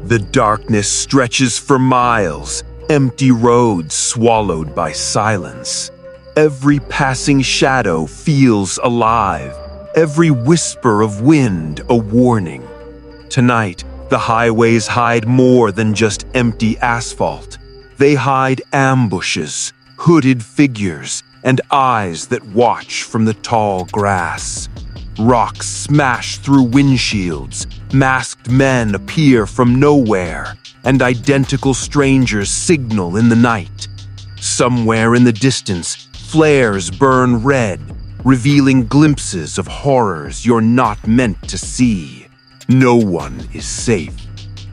The darkness stretches for miles, empty roads swallowed by silence. Every passing shadow feels alive, every whisper of wind a warning. Tonight, the highways hide more than just empty asphalt. They hide ambushes, hooded figures, and eyes that watch from the tall grass. Rocks smash through windshields, masked men appear from nowhere, and identical strangers signal in the night. Somewhere in the distance, flares burn red, revealing glimpses of horrors you're not meant to see. No one is safe.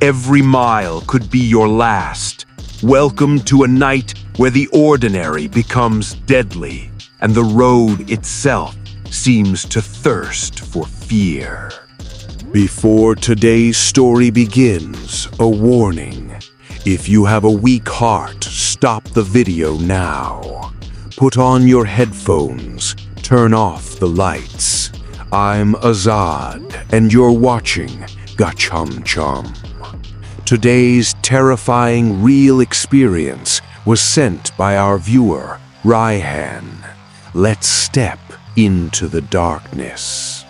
Every mile could be your last. Welcome to a night where the ordinary becomes deadly, and the road itself seems to thirst for fear. Before today's story begins, a warning. If you have a weak heart, stop the video now. Put on your headphones, turn off the lights. I'm Azad, and you're watching Chomchom. Today's terrifying real experience was sent by our viewer, Raihan. Let's step into the darkness.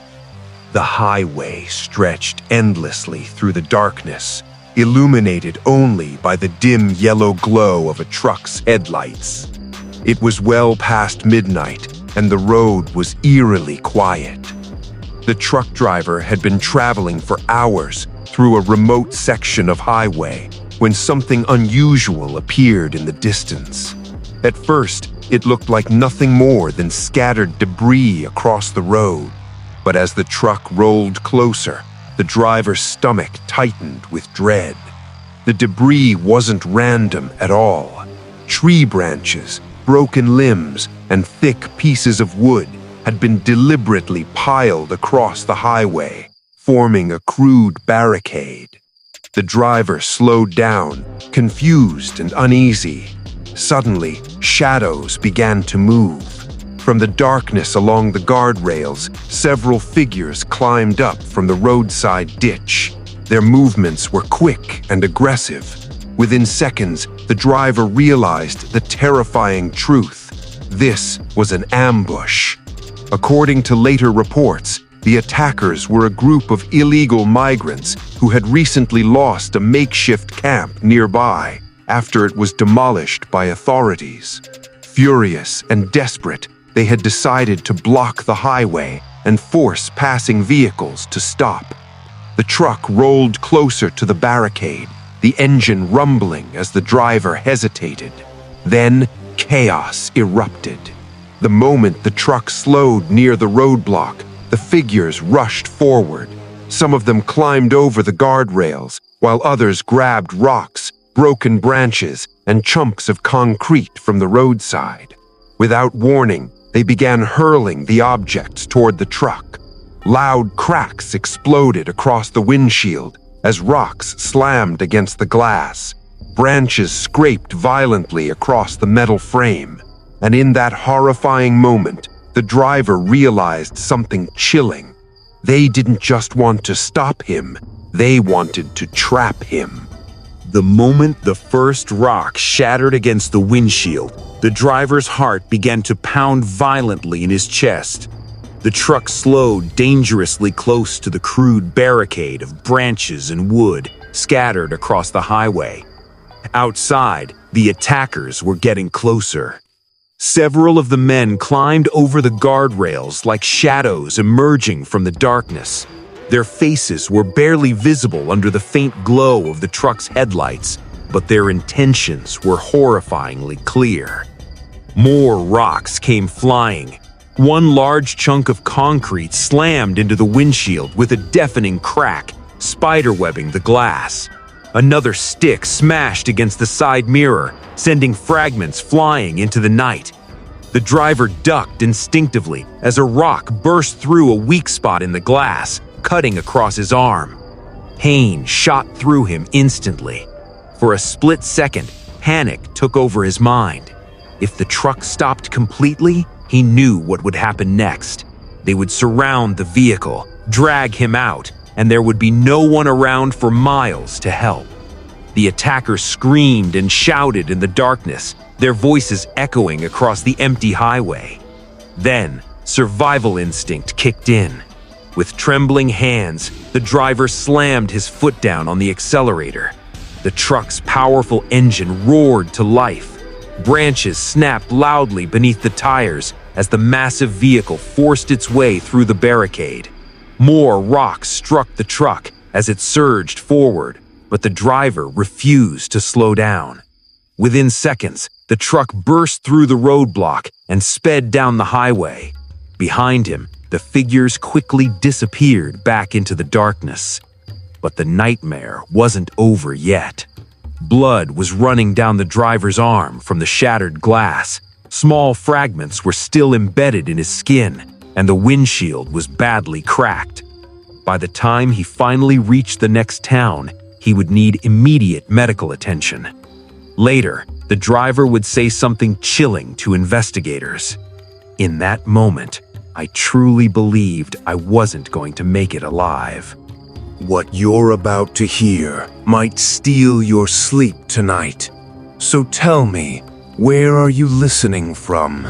The highway stretched endlessly through the darkness, illuminated only by the dim yellow glow of a truck's headlights. It was well past midnight, and the road was eerily quiet. The truck driver had been traveling for hours through a remote section of highway when something unusual appeared in the distance. At first, it looked like nothing more than scattered debris across the road. But as the truck rolled closer, the driver's stomach tightened with dread. The debris wasn't random at all. Tree branches, broken limbs, and thick pieces of wood had been deliberately piled across the highway, forming a crude barricade. The driver slowed down, confused and uneasy. Suddenly, shadows began to move. From the darkness along the guardrails, several figures climbed up from the roadside ditch. Their movements were quick and aggressive. Within seconds, the driver realized the terrifying truth. This was an ambush. According to later reports, the attackers were a group of illegal migrants who had recently lost a makeshift camp nearby after it was demolished by authorities. Furious and desperate, they had decided to block the highway and force passing vehicles to stop. The truck rolled closer to the barricade, the engine rumbling as the driver hesitated. Then, chaos erupted. The moment the truck slowed near the roadblock, the figures rushed forward. Some of them climbed over the guardrails, while others grabbed rocks, broken branches, and chunks of concrete from the roadside. Without warning, they began hurling the objects toward the truck. Loud cracks exploded across the windshield as rocks slammed against the glass. Branches scraped violently across the metal frame. And in that horrifying moment, the driver realized something chilling. They didn't just want to stop him, they wanted to trap him. The moment the first rock shattered against the windshield, the driver's heart began to pound violently in his chest. The truck slowed dangerously close to the crude barricade of branches and wood scattered across the highway. Outside, the attackers were getting closer. Several of the men climbed over the guardrails like shadows emerging from the darkness. Their faces were barely visible under the faint glow of the truck's headlights, but their intentions were horrifyingly clear. More rocks came flying. One large chunk of concrete slammed into the windshield with a deafening crack, spiderwebbing the glass. Another stick smashed against the side mirror, sending fragments flying into the night. The driver ducked instinctively as a rock burst through a weak spot in the glass, cutting across his arm. Pain shot through him instantly. For a split second, panic took over his mind. If the truck stopped completely, he knew what would happen next. They would surround the vehicle, drag him out, and there would be no one around for miles to help. The attackers screamed and shouted in the darkness, their voices echoing across the empty highway. Then, survival instinct kicked in. With trembling hands, the driver slammed his foot down on the accelerator. The truck's powerful engine roared to life. Branches snapped loudly beneath the tires as the massive vehicle forced its way through the barricade. More rocks struck the truck as it surged forward, but the driver refused to slow down. Within seconds, the truck burst through the roadblock and sped down the highway. Behind him, the figures quickly disappeared back into the darkness. But the nightmare wasn't over yet. Blood was running down the driver's arm from the shattered glass. Small fragments were still embedded in his skin, and the windshield was badly cracked. By the time he finally reached the next town, he would need immediate medical attention. Later, the driver would say something chilling to investigators. In that moment, I truly believed I wasn't going to make it alive. What you're about to hear might steal your sleep tonight. So tell me, where are you listening from?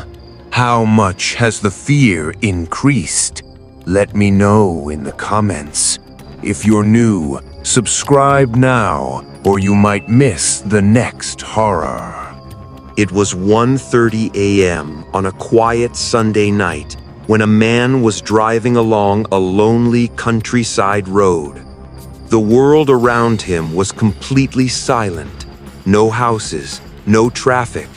How much has the fear increased? Let me know in the comments. If you're new, subscribe now, or you might miss the next horror. It was 1:30 a.m. on a quiet Sunday night when a man was driving along a lonely countryside road. The world around him was completely silent. No houses, no traffic,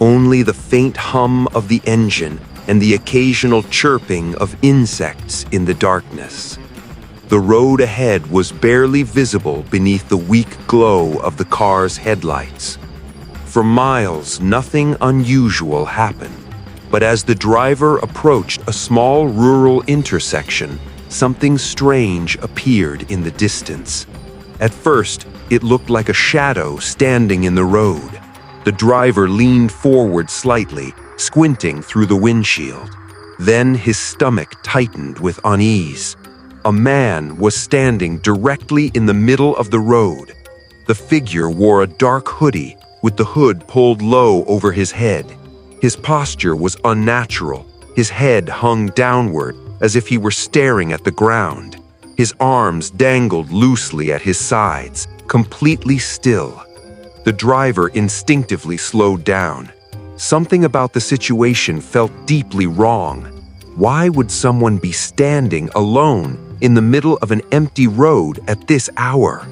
only the faint hum of the engine and the occasional chirping of insects in the darkness. The road ahead was barely visible beneath the weak glow of the car's headlights. For miles, nothing unusual happened. But as the driver approached a small rural intersection, something strange appeared in the distance. At first, it looked like a shadow standing in the road. The driver leaned forward slightly, squinting through the windshield. Then his stomach tightened with unease. A man was standing directly in the middle of the road. The figure wore a dark hoodie with the hood pulled low over his head. His posture was unnatural. His head hung downward as if he were staring at the ground. His arms dangled loosely at his sides, completely still. The driver instinctively slowed down. Something about the situation felt deeply wrong. Why would someone be standing alone in the middle of an empty road at this hour?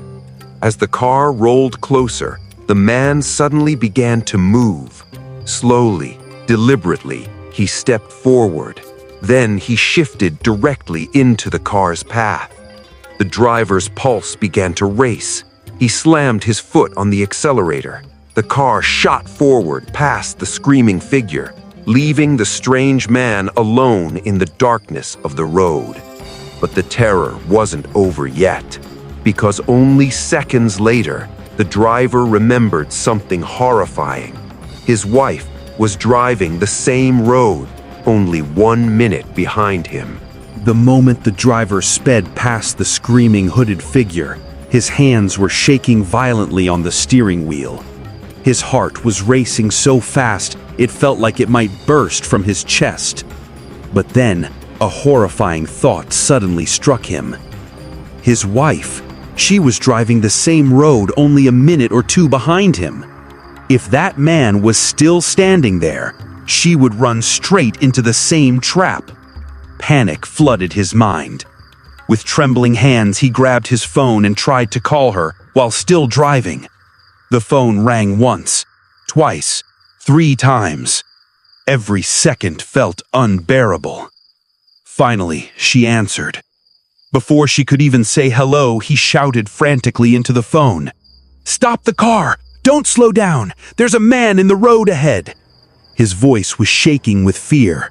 As the car rolled closer, the man suddenly began to move. Slowly, deliberately, he stepped forward. Then he shifted directly into the car's path. The driver's pulse began to race. He slammed his foot on the accelerator. The car shot forward past the screaming figure, leaving the strange man alone in the darkness of the road. But the terror wasn't over yet, because only seconds later, the driver remembered something horrifying. His wife was driving the same road, only 1 minute behind him. The moment the driver sped past the screaming hooded figure, his hands were shaking violently on the steering wheel. His heart was racing so fast it felt like it might burst from his chest. But then, a horrifying thought suddenly struck him. His wife, she was driving the same road only a minute or two behind him. If that man was still standing there, she would run straight into the same trap. Panic flooded his mind. With trembling hands, he grabbed his phone and tried to call her while still driving. The phone rang once, twice, 3 times. Every second felt unbearable. Finally, she answered. Before she could even say hello, he shouted frantically into the phone. "Stop the car! Don't slow down! There's a man in the road ahead!" His voice was shaking with fear.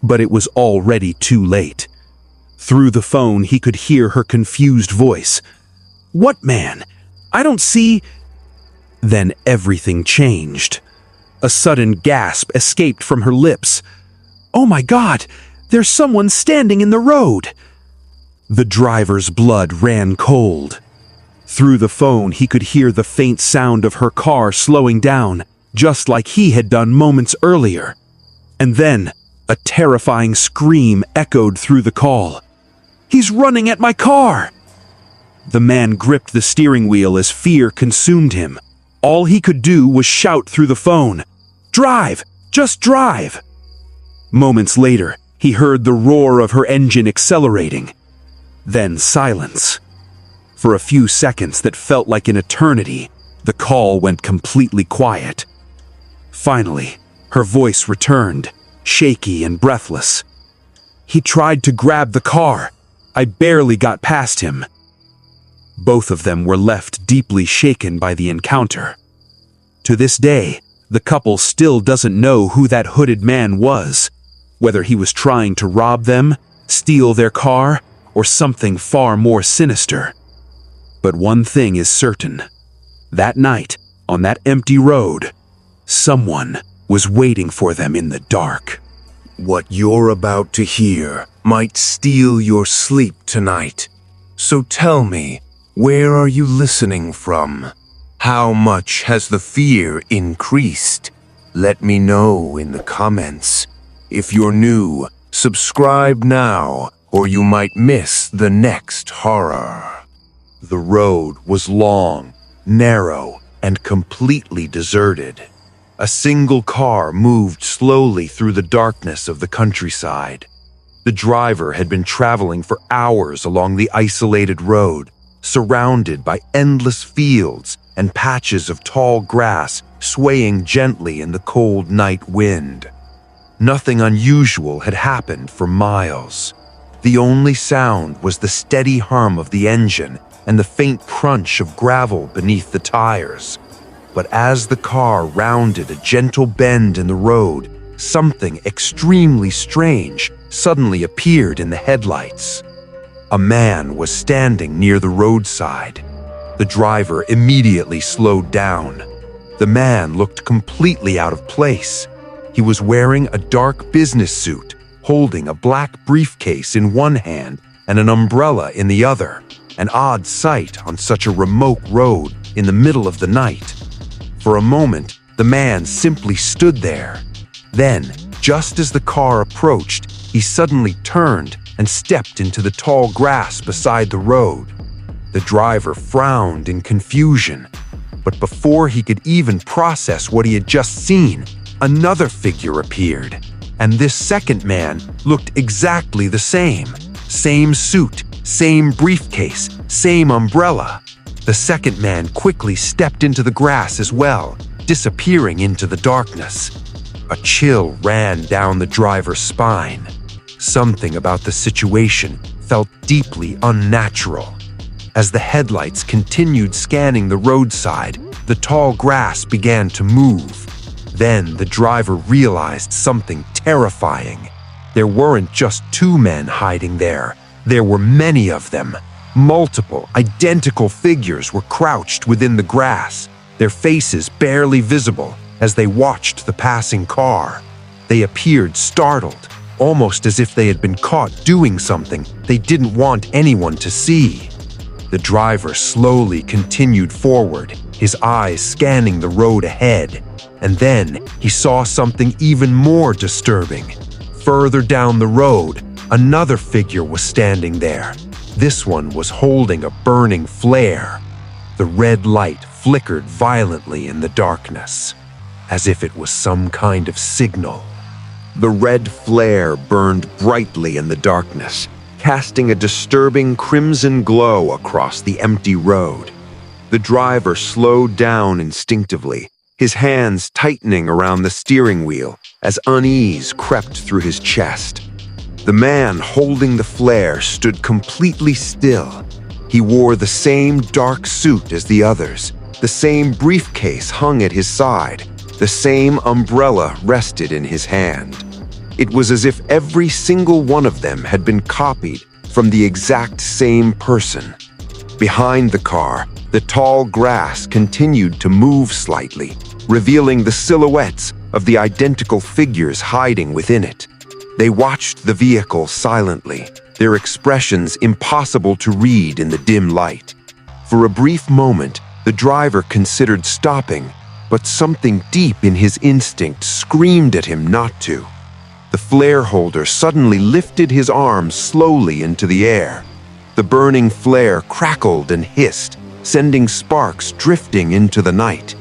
But it was already too late. Through the phone, he could hear her confused voice. "What man? I don't see—" Then everything changed. A sudden gasp escaped from her lips. "Oh my God! There's someone standing in the road!" The driver's blood ran cold. Through the phone, he could hear the faint sound of her car slowing down, just like he had done moments earlier. And then, a terrifying scream echoed through the call. "He's running at my car!" The man gripped the steering wheel as fear consumed him. All he could do was shout through the phone, "Drive! Just drive!" Moments later, he heard the roar of her engine accelerating. Then silence. For a few seconds that felt like an eternity, the call went completely quiet. Finally, her voice returned, shaky and breathless. "He tried to grab the car. I barely got past him." Both of them were left deeply shaken by the encounter. To this day, the couple still doesn't know who that hooded man was, whether he was trying to rob them, steal their car, or something far more sinister. But one thing is certain. That night, on that empty road, someone was waiting for them in the dark. What you're about to hear might steal your sleep tonight. So tell me, where are you listening from? How much has the fear increased? Let me know in the comments. If you're new, subscribe now, or you might miss the next horror. The road was long, narrow, and completely deserted. A single car moved slowly through the darkness of the countryside. The driver had been traveling for hours along the isolated road, surrounded by endless fields and patches of tall grass swaying gently in the cold night wind. Nothing unusual had happened for miles. The only sound was the steady hum of the engine and the faint crunch of gravel beneath the tires. But as the car rounded a gentle bend in the road, something extremely strange suddenly appeared in the headlights. A man was standing near the roadside. The driver immediately slowed down. The man looked completely out of place. He was wearing a dark business suit, holding a black briefcase in one hand and an umbrella in the other, an odd sight on such a remote road in the middle of the night. For a moment, the man simply stood there. Then, just as the car approached, he suddenly turned and stepped into the tall grass beside the road. The driver frowned in confusion, but before he could even process what he had just seen, another figure appeared. And this second man looked exactly the same. Same suit, same briefcase, same umbrella. The second man quickly stepped into the grass as well, disappearing into the darkness. A chill ran down the driver's spine. Something about the situation felt deeply unnatural. As the headlights continued scanning the roadside, the tall grass began to move. Then the driver realized something terrifying. There weren't just two men hiding there. There were many of them. Multiple, identical figures were crouched within the grass, their faces barely visible as they watched the passing car. They appeared startled, almost as if they had been caught doing something they didn't want anyone to see. The driver slowly continued forward, his eyes scanning the road ahead. And then he saw something even more disturbing. Further down the road, another figure was standing there. This one was holding a burning flare. The red light flickered violently in the darkness, as if it was some kind of signal. The red flare burned brightly in the darkness, casting a disturbing crimson glow across the empty road. The driver slowed down instinctively, his hands tightening around the steering wheel as unease crept through his chest. The man holding the flare stood completely still. He wore the same dark suit as the others. The same briefcase hung at his side. The same umbrella rested in his hand. It was as if every single one of them had been copied from the exact same person. Behind the car, the tall grass continued to move slightly, revealing the silhouettes of the identical figures hiding within it. They watched the vehicle silently, their expressions impossible to read in the dim light. For a brief moment, the driver considered stopping, but something deep in his instinct screamed at him not to. The flare holder suddenly lifted his arms slowly into the air. The burning flare crackled and hissed, sending sparks drifting into the night.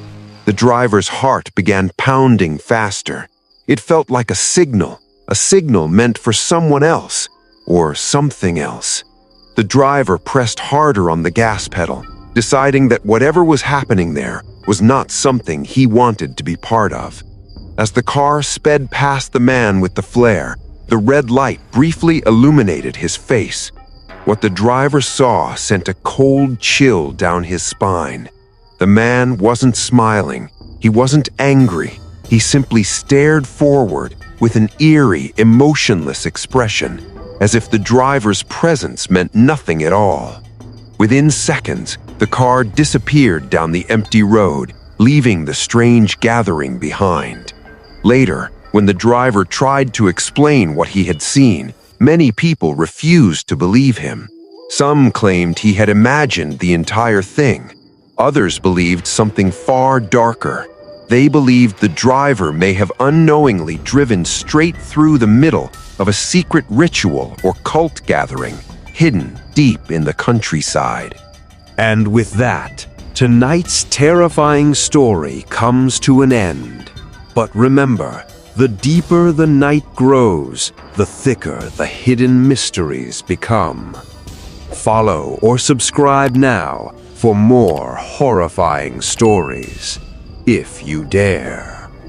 The driver's heart began pounding faster. It felt like a signal meant for someone else, or something else. The driver pressed harder on the gas pedal, deciding that whatever was happening there was not something he wanted to be part of. As the car sped past the man with the flare, the red light briefly illuminated his face. What the driver saw sent a cold chill down his spine. The man wasn't smiling. He wasn't angry. He simply stared forward with an eerie, emotionless expression, as if the driver's presence meant nothing at all. Within seconds, the car disappeared down the empty road, leaving the strange gathering behind. Later, when the driver tried to explain what he had seen, many people refused to believe him. Some claimed he had imagined the entire thing. Others believed something far darker. They believed the driver may have unknowingly driven straight through the middle of a secret ritual or cult gathering, hidden deep in the countryside. And with that, tonight's terrifying story comes to an end. But remember, the deeper the night grows, the thicker the hidden mysteries become. Follow or subscribe now for more horrifying stories, if you dare.